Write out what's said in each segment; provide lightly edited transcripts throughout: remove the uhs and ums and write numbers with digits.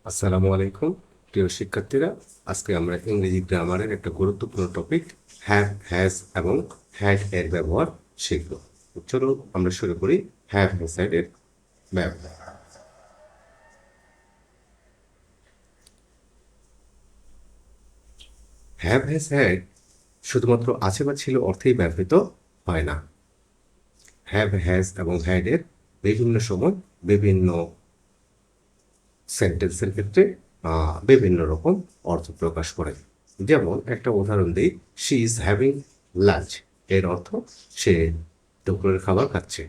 আসসালামু আলাইকুম প্রিয় শিক্ষার্থীরা। আজকে আমরা ইংরেজি গ্রামারের একটা গুরুত্বপূর্ণ টপিক হ্যাভ, হ্যাজ এবং হ্যাড এর ব্যবহার শিখব। চলো আমরা শুরু করি হ্যাভ, হ্যাজ, হ্যাড এর ব্যবহার। হ্যাভ, হ্যাজ, হ্যাড শুধুমাত্র আছে বা ছিল অর্থেই ব্যবহৃত হয় না। হ্যাভ, হ্যাজ এবং হ্যাড এর বিভিন্ন সময় বিভিন্ন সেন্টেন্সের ক্ষেত্রে বিভিন্ন রকম অর্থ প্রকাশ করে। যেমন একটা উদাহরণ দিই, শি ইজ হ্যাভিং লাঞ্চ, এর অর্থ সে দুপুরের খাবার খাচ্ছে।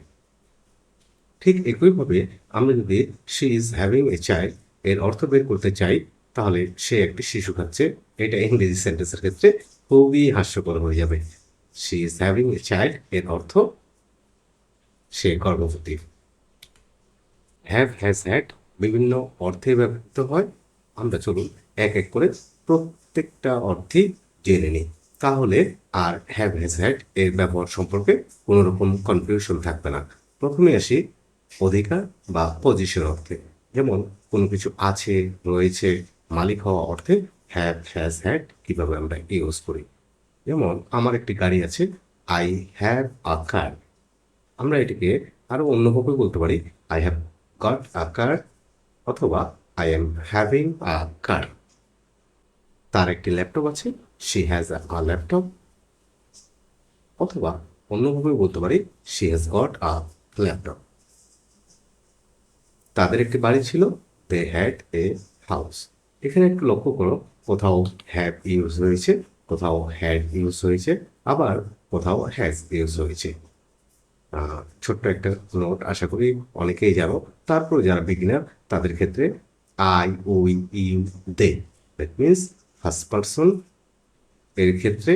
ঠিক একইভাবে আমরা যদি she is having a child এর অর্থ বের করতে চাই, তাহলে সে একটি শিশু খাচ্ছে। এটা ইংরেজি সেন্টেন্সের ক্ষেত্রে খুবই হাস্যকর হয়ে যাবে। She is having a child এর অর্থ সে গর্ভবতী। হ্যাভ, হ্যাজ, হ্যাড বিভিন্ন অর্থে ব্যবহৃত হয়। আমরা চলুন এক এক করে প্রত্যেকটা অর্থই জেনে নিই, তাহলে আর হ্যাভ, হ্যাজ, হ্যাড এর ব্যবহার সম্পর্কে কোনো রকম কনফিউশন থাকবে না। প্রথমে আসি অধিকার বা পজিশন অর্থে। যেমন কোনো কিছু আছে, রয়েছে, মালিক হওয়া অর্থে হ্যাভ, হ্যাজ, হ্যাড কিভাবে আমরা ইউজ করি। যেমন আমার একটি গাড়ি আছে, আই হ্যাভ আ কার। আমরা এটিকে আরো অন্যভাবে বলতে পারি, আই হ্যাভ গট আ কার, অথবা আই এম হ্যাভিং আ কার। তার একটি ল্যাপটপ আছে, শি হ্যাজ আ ল্যাপটপ, অথবা অন্যভাবে বলতে পারি she has got a laptop. তাদের একটি বাড়ি ছিল, দে হ্যাড এ হাউস। এখানে একটু লক্ষ্য করো, কোথাও হ্যাভ ইউজ হয়েছে, কোথাও হ্যাড ইউজ হয়েছে, আবার কোথাও হ্যাজ ইউজ হয়েছে। ছোট্ট একটা নোট, আশা করি অনেকেই জানো, তারপর যারা বিগিনার তাদের ক্ষেত্রে I, we, you, they, that means first person এর ক্ষেত্রে,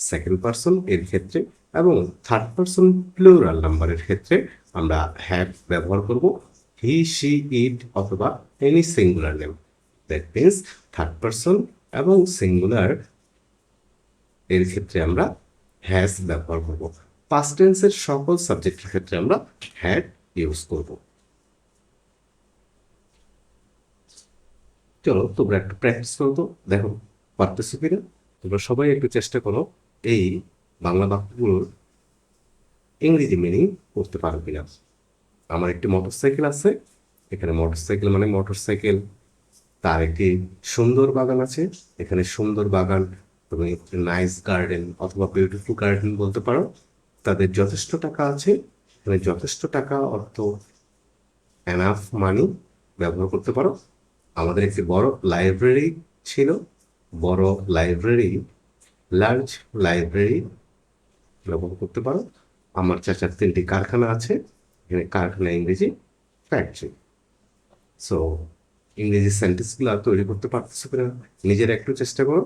সেকেন্ড পার্সন এর ক্ষেত্রে এবং থার্ড পার্সন প্লুরাল নাম্বারের ক্ষেত্রে আমরা হ্যাভ ব্যবহার করব। হি, শি, ইট অথবা any singular name, that means third person এবং সিঙ্গুলার এর ক্ষেত্রে আমরা হ্যাজ ব্যবহার করব। পাস্ট টেন্সের সকল সাবজেক্টের ক্ষেত্রে আমরা হ্যাড ইউজ করব। চলো তোমরা একটু প্র্যাকটিস করো তো, দেখো পারতেছো কিনা। তোমরা সবাই একটু চেষ্টা করো এই বাংলা বাক্যগুলোর ইংরেজি মিনিং করতে পারো কিনা। আমার একটি মোটরসাইকেল আছে, এখানে মোটরসাইকেল মানে মোটরসাইকেল। তার একটি সুন্দর বাগান আছে, এখানে সুন্দর বাগান তুমি নাইস গার্ডেন অথবা বিউটিফুল গার্ডেন বলতে পারো। তাদের যথেষ্ট টাকা আছে, এখানে যথেষ্ট টাকা অর্থ এনাফ মানি ব্যবহার করতে পারো। আমাদের একটি বড় লাইব্রেরি ছিল, বড় লাইব্রেরি, লার্জ লাইব্রেরি ব্যবহার করতে পারো। আমার চাচার 3টি কারখানা আছে, এখানে কারখানা ইংরেজি ফ্যাক্টরি। সো ইংরেজি সেন্টেন্সগুলো তৈরি করতে পারতেছো কিনা নিজের একটু চেষ্টা করো।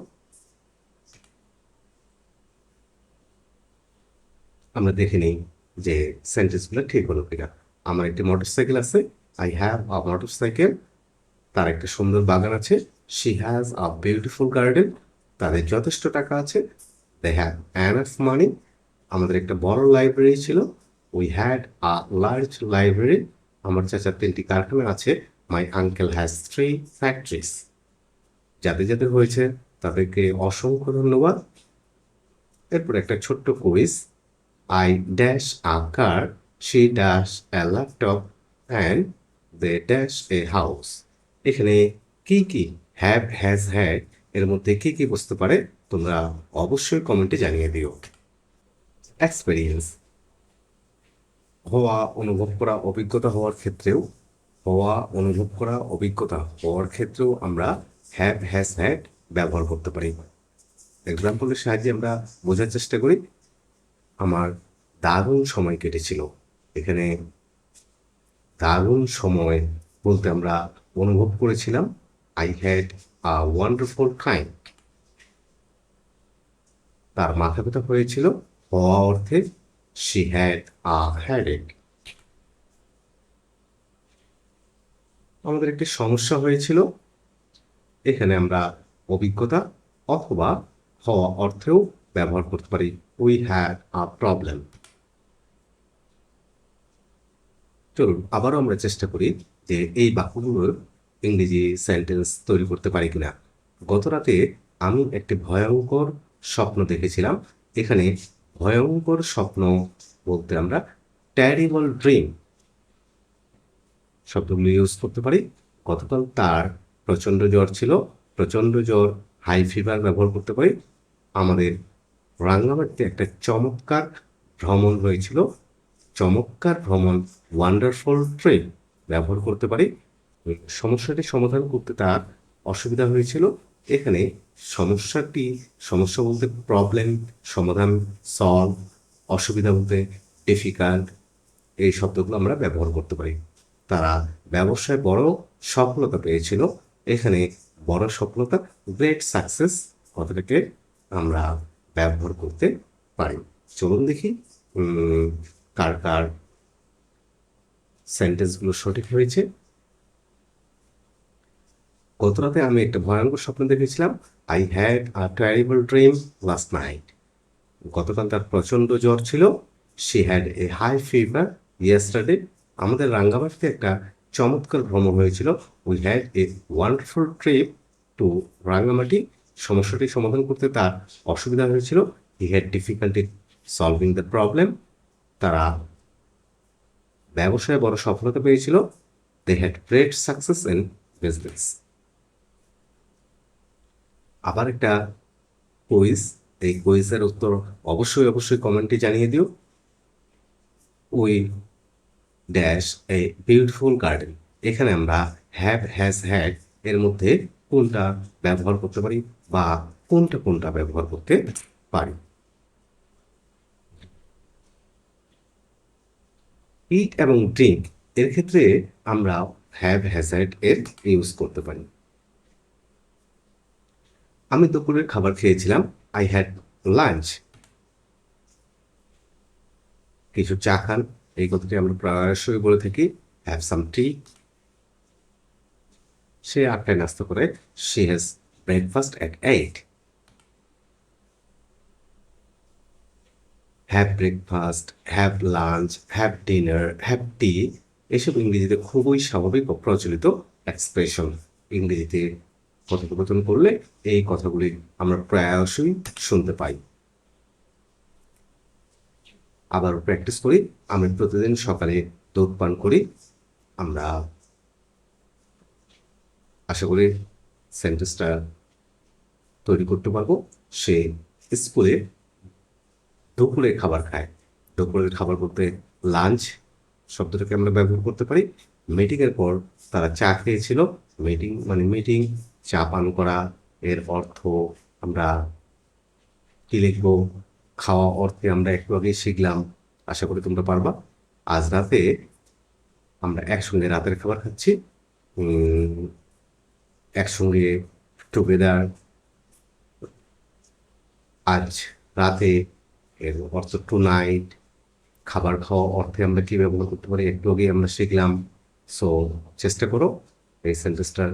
আমরা দেখে নিই যে সেন্টেন্সগুলো ঠিক হলো কিনা। আমার একটি মোটরসাইকেল আছে, আই হ্যাভ আ মোটরসাইকেল। তার একটা সুন্দর বাগান আছে, she has a beautiful garden. তাদের যথেষ্ট টাকা আছে, দে হ্যাভ এনাফ মানি। আমাদের একটা বড় লাইব্রেরি ছিল, we had a large library. আমার চাচার 3টি কারখানা আছে, মাই আঙ্কেল হ্যাজ 3 ফ্যাক্টরিজ। যাদের যাদের হয়েছে তাদেরকে অসংখ্য ধন্যবাদ। এরপর একটা ছোট্ট quiz, I dash a car, she dash a laptop and they dash a house. এখানে কি কি হ্যাভ, হ্যাজ, হ্যাড এর মধ্যে কি কি বুঝতে পারে তোমরা অবশ্যই কমেন্টে জানিয়ে দিও। এক্সপেরিয়েন্স, হওয়া, অনুভব করা, অভিজ্ঞতা হওয়ার ক্ষেত্রেও, হওয়া, অনুভব করা, অভিজ্ঞতা হওয়ার ক্ষেত্রেও আমরা হ্যাভ, হ্যাজ, হ্যাড ব্যবহার করতে পারি। এক্সাম্পলের সাহায্যে আমরা বোঝার চেষ্টা করি। আমার দারুণ সময় কেটেছিল, এখানে দারুণ সময় বলতে আমরা অনুভব করেছিলাম, I had a wonderful time. তার মাথা ব্যথা হয়েছিল, হওয়া অর্থে শি হ্যাড আ হ্যাডেক। আমাদের একটি সমস্যা হয়েছিল, এখানে আমরা অভিজ্ঞতা অথবা হওয়া অর্থেও ব্যবহার করতে পারি, উই হ্যাড আ প্রবলেম। চলুন আবারও আমরা চেষ্টা করি যে এই বাক্যগুলোর ইংরেজি সেন্টেন্স তৈরি করতে পারি কিনা। গত রাতে আমি একটি ভয়ঙ্কর স্বপ্ন দেখেছিলাম। এখানে ভয়ঙ্কর স্বপ্ন বলতে আমরা ট্যারিবল ড্রিম শব্দগুলো ইউজ করতে পারি। গতকাল তার প্রচণ্ড জ্বর ছিল। প্রচণ্ড জ্বর, হাই ফিভার ব্যবহার করতে পারি। আমাদের রাঙ্গামাটিতে একটা চমৎকার ভ্রমণ হয়েছিল। চমৎকার ভ্রমণ, ওয়ান্ডারফুল ট্রিপ ব্যবহার করতে পারি। সমস্যাটি সমাধান করতে তার অসুবিধা হয়েছিল। এখানে সমস্যা বলতে প্রবলেম, সমাধান, সলভ, অসুবিধা বলতে ডিফিকাল্ট, এই শব্দগুলো আমরা ব্যবহার করতে পারি। তারা ব্যবসায় বড় সফলতা পেয়েছিল। এখানে বড় সফলতা, গ্রেট সাকসেস কথাটাকে আমরা ব্যবহার করতে পারি। চলুন দেখি কার কার সেন্টেন্সগুলো সঠিক হয়েছে। গত রাতে আমি একটা ভয়ঙ্কর স্বপ্ন দেখেছিলাম। I had a terrible dream last night. গতকাল তার প্রচণ্ড জ্বর ছিল। She had a high fever yesterday. আমাদের রাঙ্গামাটিতে একটা চমৎকার ভ্রমণ হয়েছিল। We had a wonderful trip to Rangamati. সমস্যাটি সমাধান করতে তার অসুবিধা হয়েছিল। He had difficulty solving the problem. তারা ব্যবসায় বড় সফলতা পেয়েছিল। They had great success in business. আবার একটা কুইজ, এই কুইজের উত্তর অবশ্যই কমেন্টে জানিয়ে দিও। We dash a beautiful garden. এখানে আমরা হ্যাভ, হ্যাজ, হ্যাড এর মধ্যে কোনটা ব্যবহার করতে পারি বা কোনটা ব্যবহার করতে পারি। ইট এবং ড্রিঙ্ক এর ক্ষেত্রে আমরা হ্যাভ, হ্যাজ, হ্যাড এর ইউজ করতে পারি। আমি দুপুরের খাবার খেয়েছিলাম। I had lunch. কিছু চা খান, এই কথাটি আমরা প্রায়শই বলে থাকি। হ্যাভ সাম টি। সে 8টায় নাস্তা করে। She has breakfast at 8। Have breakfast, have lunch, have dinner, have tea এসব ইংরেজিতে খুবই স্বাভাবিক ও প্রচলিত এক্সপ্রেশন। ইংরেজিতে কথোপকথন করলে এই কথাগুলি আমরা প্রায়শই শুনতে পাই। আবারও প্র্যাকটিস করি। আমি প্রতিদিন সকালে দুধ পান করি। আমরা আশা করি সেন্টেন্সটা তৈরি করতে পারবো। সে স্কুলে দুপুরে খাবার খায়। দুপুরের খাবার বলতে লাঞ্চ শব্দটাকে আমরা ব্যবহার করতে পারি। মিটিংয়ের পর তারা চা খেয়েছিল। মিটিং মানে মিটিং, চা পান করা, এর অর্থ আমরা কি লিখবো? খাওয়া অর্থে আমরা একটু আগেই শিখলাম। আশা করি তোমরা পারবা। আজ রাতে আমরা একসঙ্গে রাতের খাবার খাচ্ছি। একসঙ্গে টুগেদার। আজ রাতে এর অর্থ টু নাইট। খাবার খাওয়া অর্থে আমরা কি ব্যবহার করতে পারি একটু আগেই আমরা শিখলাম। সো চেষ্টা করো এই সেন্টেন্সটার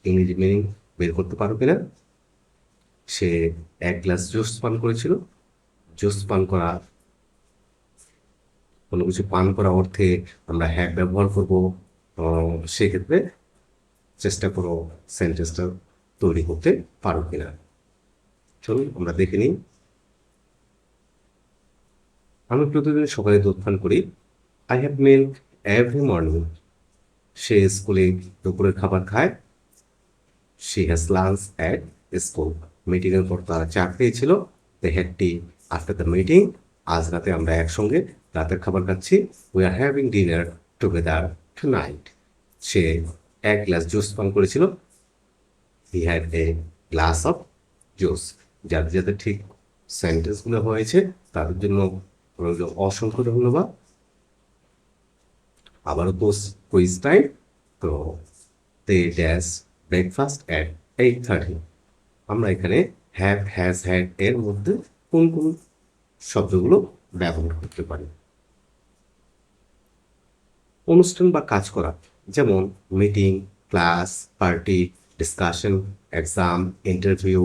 ইংরেজি মিনিং বের করতে পারো কিনা। সে 1 গ্লাস জুস পান করেছিল। জুস পান করা, কোনো কিছু পান করা অর্থে আমরা হ্যাভ ব্যবহার করবো। সেক্ষেত্রে চেষ্টা করো সেন্টেন্সটা তৈরি করতে পারো কিনা। চলুন আমরা দেখে নিই। আমি প্রতিদিন সকালে দুধ পান করি। I have milk every morning. সে স্কুলে দুপুরের খাবার খায়। She has lunch at school. মিটিংয়ের পর তারা চা খেয়েছিল। They had tea after the meeting. আজ রাতে আমরা একসঙ্গে রাতের খাবার খাচ্ছি। We are having dinner together tonight. সে 1 গ্লাস জুস পান করেছিল। He had a glass of juice. যাদের যাদের ঠিক সেন্টেন্সগুলো হয়েছে তাদের জন্য অসংখ্য ধন্যবাদ। আবারও কুইজ টাইম। তো দে ড্যাশ ব্রেকফাস্ট অ্যাট 8:30। আমরা এখানে হ্যাভ, হ্যাজ, হ্যাড এর মধ্যে কোন শব্দগুলো ব্যবহার করতে পারি। অনুষ্ঠান বা কাজ করা, যেমন meeting, class, party, discussion, exam, interview,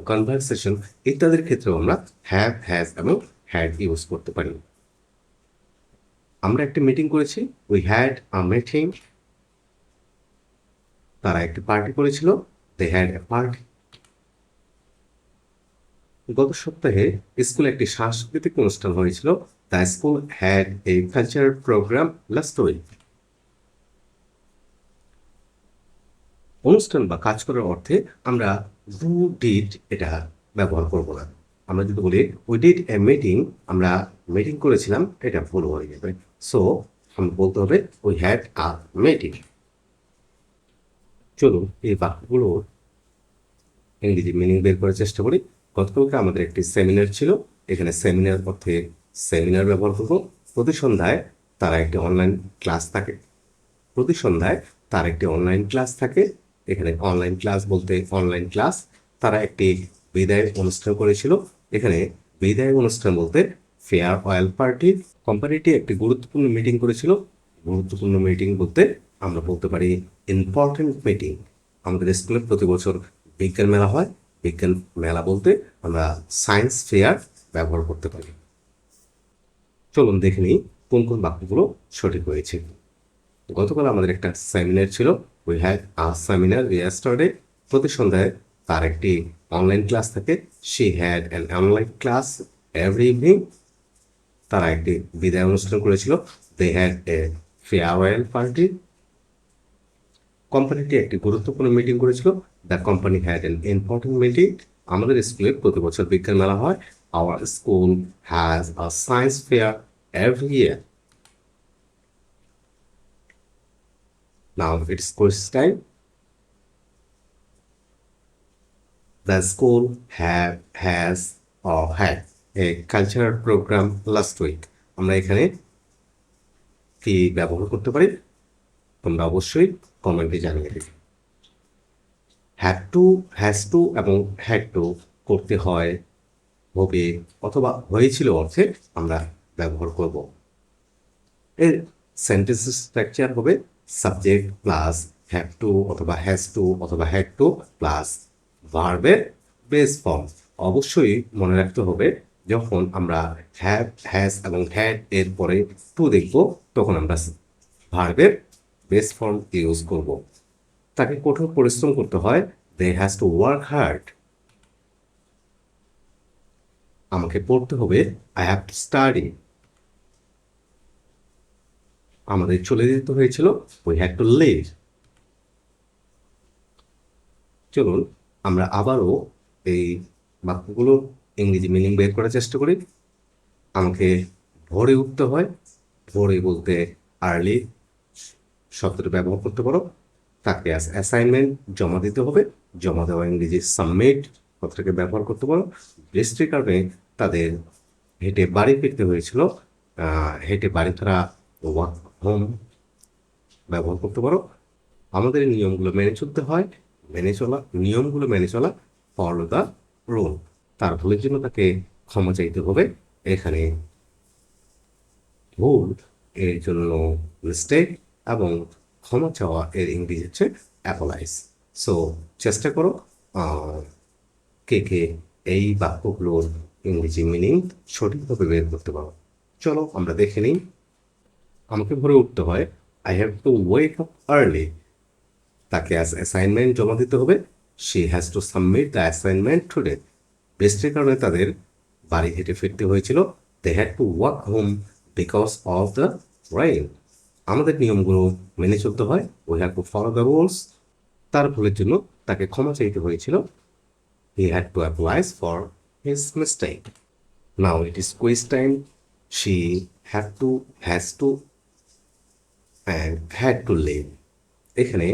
conversation ইত্যাদির ক্ষেত্রেও আমরা হ্যাভ, হ্যাজ এবং হ্যাড ইউজ করতে পারি। আমরা একটি মিটিং করেছি। We had a meeting. তারা একটি পার্টি করেছিল, দে হ্যাড এ পার্টি। গত সপ্তাহে স্কুলে একটি সাংস্কৃতিক অনুষ্ঠান হয়েছিল, the school had a cultural programme last week. অনুষ্ঠান বা কাজ করার অর্থে আমরা ডু ডিড এটা ব্যবহার করব না। আমরা যদি বলি উই ডিড এ মিটিং, আমরা মিটিং করেছিলাম, এটা ভুল হয়ে যাবে। সো আমরা বলতে হবে উই হ্যাড আ মিটিং। চলুন এই বাক্যগুলোর ইংরেজি মিনিং বের করার চেষ্টা করি। গতকালকে আমাদের একটি সেমিনার ছিল, এখানে সেমিনার অর্থে সেমিনার ব্যবহার করব। প্রতি সন্ধ্যায় তারা একটি অনলাইন ক্লাস থাকে, প্রতি সন্ধ্যায় তার একটি অনলাইন ক্লাস থাকে। এখানে অনলাইন ক্লাস বলতে অনলাইন ক্লাস। তারা একটি বিদায় অনুষ্ঠান করেছিল, এখানে বিদায় অনুষ্ঠান বলতে ফেয়ারওয়েল পার্টি। কোম্পানিটি একটি গুরুত্বপূর্ণ মিটিং করেছিল, গুরুত্বপূর্ণ মিটিং বলতে আমরা বলতে পারি ইম্পর্টেন্ট মিটিং। আমাদের স্কুলে প্রতি বছর বিজ্ঞান মেলা হয়, বিজ্ঞান মেলা বলতে আমরা সায়েন্স ফেয়ার ব্যবহার করতে পারি। চলুন দেখে নিই কোন কোন বাক্যগুলো সঠিক হয়েছে। গতকাল আমাদের একটা সেমিনার ছিল, we had a seminar yesterday. প্রতি সন্ধ্যায় তার একটি অনলাইন ক্লাস থাকে, she had an online class every evening. তারা একটি বিদায় অনুষ্ঠান করেছিল, they had a farewell party. কোম্পানিটি একটি গুরুত্বপূর্ণ মিটিং করেছিল, the company had an important meeting. আমাদের স্কুলে প্রতি বছর বিজ্ঞান মেলা হয়, our school has a science fair every year. Now it's quiz time. The school has or had a cultural program last week. আমরা এখানে কি ব্যবহার করতে পারি তোমরা অবশ্যই কমেন্টে জানিয়ে দেবে। হ্যাড টু, হ্যাজ টু এবং হ্যাড টু করতে হয়, হবে অথবা হয়েছিল অর্থে আমরা ব্যবহার করব। এর সেন্টেন্স স্ট্রাকচার হবে সাবজেক্ট প্লাস হ্যাভ টু অথবা হ্যাজ টু অথবা হ্যাড টু প্লাস ভার্বের বেস ফর্ম। অবশ্যই মনে রাখতে হবে যখন আমরা হ্যাভ, হ্যাজ এবং হ্যাড এর পরে টু দেখব তখন আমরা ভার্বের বেস ফর্ম ইউজ করব। তাকে কঠোর পরিশ্রম করতে হয়, they has to work hard. আমাকে পড়তে হবে, আই হ্যাভ টু স্টাডি। আমাদের চলে যেতে হয়েছিল, উই হ্যাড টু লিভ। চলুন আমরা আবারও এই বাক্যগুলো ইংরেজি মিনিং বের করার চেষ্টা করি। আমাকে ভোরে উঠতে হয়, ভোরে বলতে আর্লি শব্দটা ব্যবহার করতে পারো। তাকে অ্যাসাইনমেন্ট জমা দিতে হবে, জমা দেওয়া ইংরেজি সাবমিট কথাটাকে ব্যবহার করতে পারো। বৃষ্টির কারণে তাদের হেঁটে বাড়ি ফিরতে হয়েছিল, হেঁটে বাড়ি ফেরা ওয়াক হোম ব্যবহার করতে পারো। আমাদের এই নিয়মগুলো মেনে চলতে হয়, মেনে চলা নিয়মগুলো মেনে চলা, ফলো দ্য রুল। তার ভুলের জন্য তাকে ক্ষমা চাইতে হবে। এখানে ভুল এর জন্য মিস্টেক এবং ক্ষমা চাওয়া এর ইংরেজি হচ্ছে অ্যাপোলাইজ। সো চেষ্টা করো কে কে এই বাক্যগুলোর ইংরেজি মিনিং সঠিকভাবে বের করতে পারো। চলো আমরা দেখে নিই। আমাকে ভোরে উঠতে হয়, I have to wake up early. তাকে অ্যাসাইনমেন্ট জমা দিতে হবে, she has to submit the assignment today. বৃষ্টির কারণে তাদের বাড়ি হেঁটে ফিরতে হয়েছিল, they had to walk home because of the rain. আমাদের নিয়মগুলো মেনে চলতে হয়, we have to follow the rules. তার ভুলের জন্য তাকে ক্ষমা চাইতে হয়েছিল, he had to apologise for his mistake. Now it is quiz time. She have to, has to and had to leave. এখানে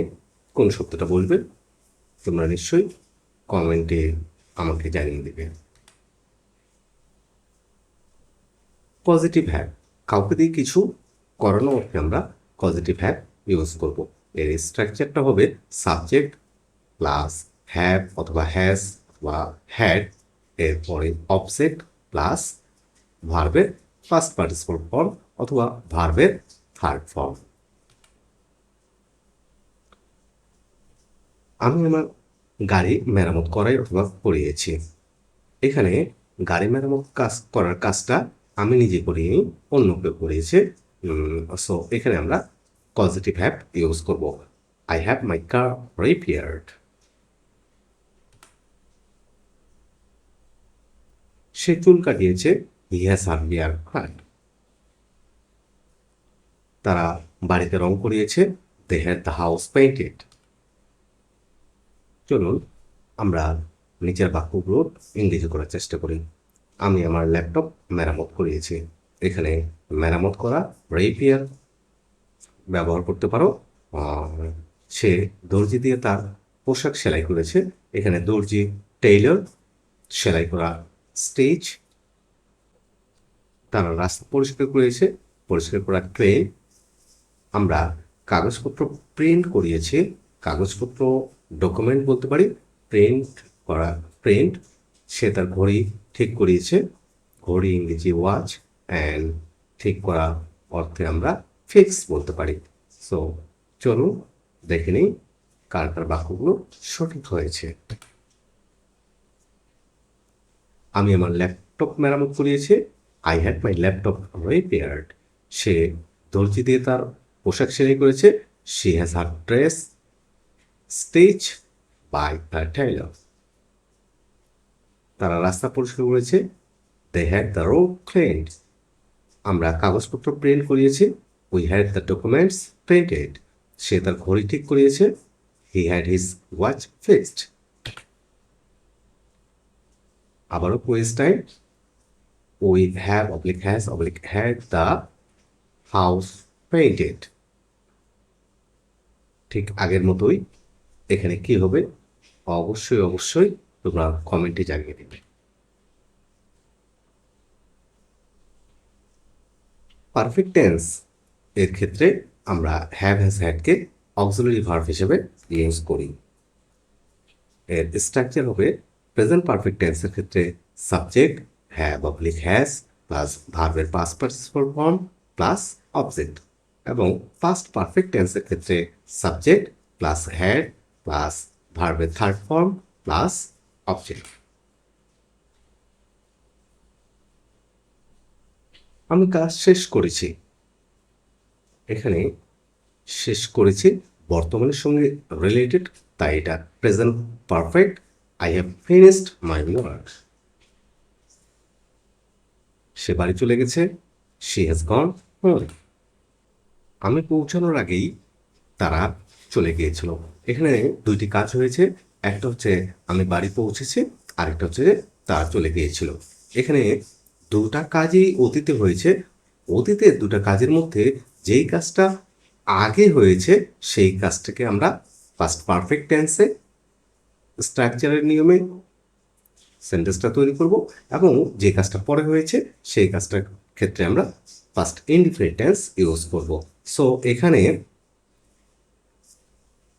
কোন শব্দটা বলবে তোমরা নিশ্চয়ই কমেন্টে আমাকে জানিয়ে দেবে। পজিটিভ হ্যাভ, কাউকে দিয়ে কিছু করানো অর্থে আমরা পজিটিভ হ্যাভ ইউজ করব। এর স্ট্রাকচারটা হবে সাবজেক্ট প্লাস হ্যাভ অথবা হ্যাজ বা হ্যাড, এরপরে অবজেক্ট প্লাস ভার্বের ফার্স্ট পার্টিসিপল ফর্ম অথবা ভার্বের থার্ড ফর্ম। আমি আমার গাড়ি মেরামত করাই অথবা করিয়েছি। এখানে গাড়ি মেরামত করার কাজটা আমি নিজে করিনি, অন্য কেউ করিয়েছে। সো এখানে আমরা পজিটিভ হ্যাভ ইউজ করব। I have my car repaired. সে চুল কাটিয়েছে, he has her hair cut. তারা বাড়িতে রং করিয়েছে, they had the house painted. চলুন আমরা নিচের বাক্যগুলো ইংরেজি করার চেষ্টা করি। আমি আমার ল্যাপটপ মেরামত করিয়েছি। এখানে মেরামত করা রিপেয়ার ব্যবহার করতে পারো। সে দর্জি দিয়ে তার পোশাক সেলাই করেছে। এখানে দর্জি টেইলর, সেলাই করা স্টিচ। তারা রাস্তা পরিষ্কার করেছে, পরিষ্কার করা ক্লিন। আমরা কাগজপত্র প্রিন্ট করিয়েছি, কাগজপত্র ডকুমেন্ট বলতে পারি। প্রিন্ট করা প্রিন্ট। সে তার ঘড়ি ঠিক করিয়েছে, ঘড়ি ইংরেজি ওয়াচ, অ্যান্ড ঠিক করা অর্থে আমরা ফিক্স বলতে পারি। সো চলুন দেখে নিই কার কার বাক্যগুলো সঠিক হয়েছে। আমি আমার ল্যাপটপ মেরামত করিয়েছি, I had my laptop repaired. সে দর্জি দিয়ে তার পোশাক সেলাই করেছে, she has her dress stitch by her tailor. তারা রাস্তা পরিষ্কার করেছে, they had the road cleaned. আমরা কাগজপত্র প্রিন্ট করিয়েছি, we had the documents printed. সে তার ঘড়ি ঠিক করিয়েছে, he had his watch fixed. আবারও quiz time. We have oblique has oblique had the house painted. ঠিক আগের মতোই এখানে কি হবে অবশ্যই অবশ্যই তোমরা কমেন্টে জানিয়ে দেবে। পারফেক্ট টেন্স এর ক্ষেত্রে আমরা হ্যাভ হ্যাজ হ্যাডকে অক্সিলারি ভার্ব হিসেবে ইউজ করি। এর স্ট্রাকচার হবে প্রেজেন্ট পারফেক্ট টেন্সের ক্ষেত্রে subject have oblique has plus ভার্বের past participle form plus object, এবং পাস্ট পারফেক্ট টেন্সের ক্ষেত্রে সাবজেক্ট প্লাস হ্যাড প্লাস ভার্বের থার্ড ফর্ম প্লাস অবজেক্ট। আমি কাজ শেষ করেছি। এখানে শেষ করেছি বর্তমানের সঙ্গে রিলেটেড, তাই এটা present perfect. I have finished my work. সে বাড়ি চলে গেছে, শি হ্যাজ গন হোম। আমি পৌঁছানোর আগেই তারা চলে গিয়েছিল। এখানে দুইটি কাজ হয়েছে, একটা হচ্ছে আমি বাড়ি পৌঁছেছি, আরেকটা হচ্ছে যে তারা চলে গিয়েছিল। এখানে দুটা কাজই অতীতে হয়েছে। অতীতের দুটা কাজের মধ্যে যেই কাজটা আগে হয়েছে সেই কাজটাকে আমরা পাস্ট পারফেক্ট টেন্সে স্ট্রাকচারের নিয়মে সেন্টেন্সটা তৈরি করব, এবং যে কাজটা পরে হয়েছে সেই কাজটার ক্ষেত্রে আমরা পাস্ট ইনডিফিনিট টেন্স ইউজ করব। সো এখানে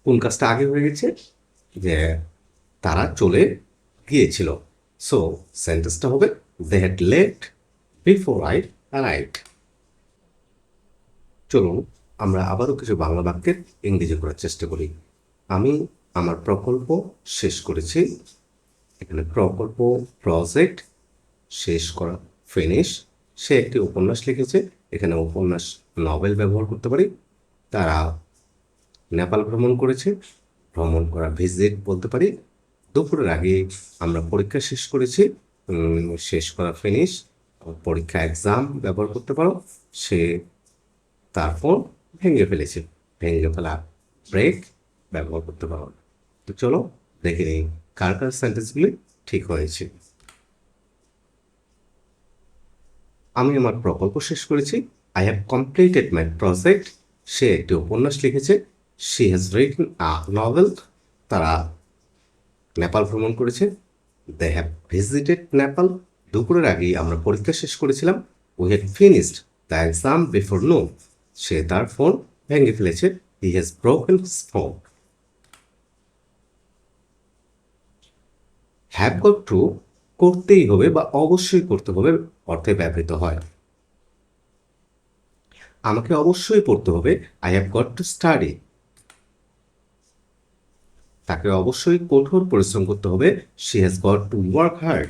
কোন কাজটা আগে হয়ে গেছে, যে তারা চলে গিয়েছিল। সো সেন্টেন্সটা হবে they had left before I arrived. চলুন আমরা আবারও কিছু বাংলা বাক্যের ইংরেজি করার চেষ্টা করি। আমি আমার প্রকল্প শেষ করেছি। এখানে প্রকল্প প্রজেক্ট, শেষ করা ফিনিশ। সে একটি উপন্যাস লিখেছে, এখানে উপন্যাস নভেল ব্যবহার করতে পারি। তারা নেপাল ভ্রমণ করেছে, ভ্রমণ করা ভিজিট বলতে পারি। দুপুরের আগে আমরা পরীক্ষা শেষ করেছি, শেষ করা ফিনিশ। পরীক্ষা এক্সাম ব্যবহার করতে পারো। সে তার ফোন ভেঙে ফেলেছে, ভেঙে ফেলা ব্রেক ব্যবহার করতে পারো। তো চলো দেখে নিই কার কার সেন্টেন্সগুলি ঠিক হয়েছে। আমি আমার প্রকল্প শেষ করেছি, I have completed my project. সে একটি উপন্যাস লিখেছে, she has written a novel. তারা নেপাল ভ্রমণ করেছে, দে হ্যাভ ভিজিটেড নেপাল। দুপুরের আগেই আমরা পরীক্ষা শেষ করেছিলাম, we had finished the exam before নুন। সে তার ফোন ভেঙে ফেলেছে, he has broken his phone. Have got two করতেই হবে বা অবশ্যই করতে হবে অর্থে ব্যবহৃত হয়। আমাকে অবশ্যই পড়তে হবে, I have got to study. তাকে অবশ্যই কঠোর পরিশ্রম করতে হবে, she has got two work hard.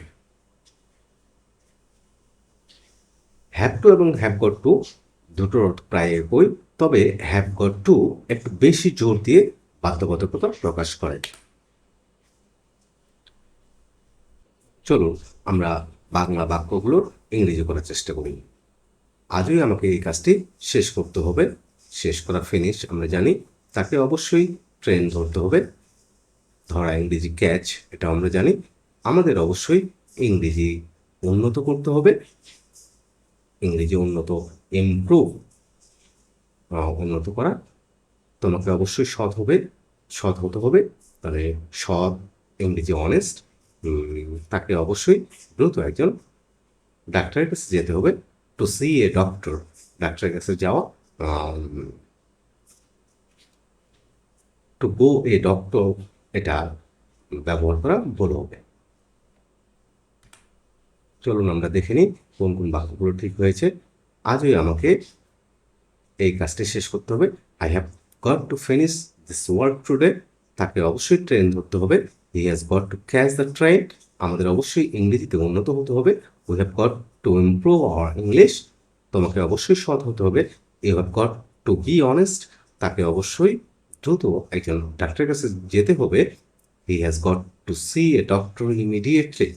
Have to এবং হ্যাভ গট টু দুটোর অর্থ প্রায় একই, তবে হ্যাভ গট টু একটু বেশি জোর দিয়ে বাধ্যবাধকতা প্রকাশ করে। চলুন আমরা বাংলা বাক্যগুলোর ইংরেজি করার চেষ্টা করি। আজই আমাকে এই কাজটি শেষ করতে হবে। শেষ করা ফিনিশ আমরা জানি, তাকে অবশ্যই ট্রেন ধরতে হবে। ধরা ইংরেজি ক্যাচ, এটা আমরা জানি। আমাদের অবশ্যই ইংরেজি উন্নত করতে হবে। ইংরেজি উন্নত, ইমপ্রুভ, উন্নত করা। তোমাকে অবশ্যই সৎ হতে হবে। তাহলে সৎ, ইংরেজি অনেস্ট। তাকে অবশ্যই দ্রুত একজন ডাক্তারের কাছে যেতে হবে। টু সি এ ডক্টর, ডাক্তারের কাছে যাওয়া। টু গো এ ডক্টর, এটা ব্যবহার করা ভুল হবে। চলুন আমরা দেখে নিই কোন কোন বাক্যগুলো ঠিক হয়েছে। আজই আমাকে এই কাজটি শেষ করতে হবে। I have got to finish this work today. তাকে অবশ্যই ট্রেন ধরতে হবে। He has got to catch the train. আমাদের অবশ্যই ইংরেজিতে উন্নত হতে হবে। We have got to improve our English. তোমাকে অবশ্যই সৎ হতে হবে। You have got to be honest. তাকে অবশ্যই দ্রুত একজন ডাক্তারের কাছে যেতে হবে। He has got to see a doctor immediately.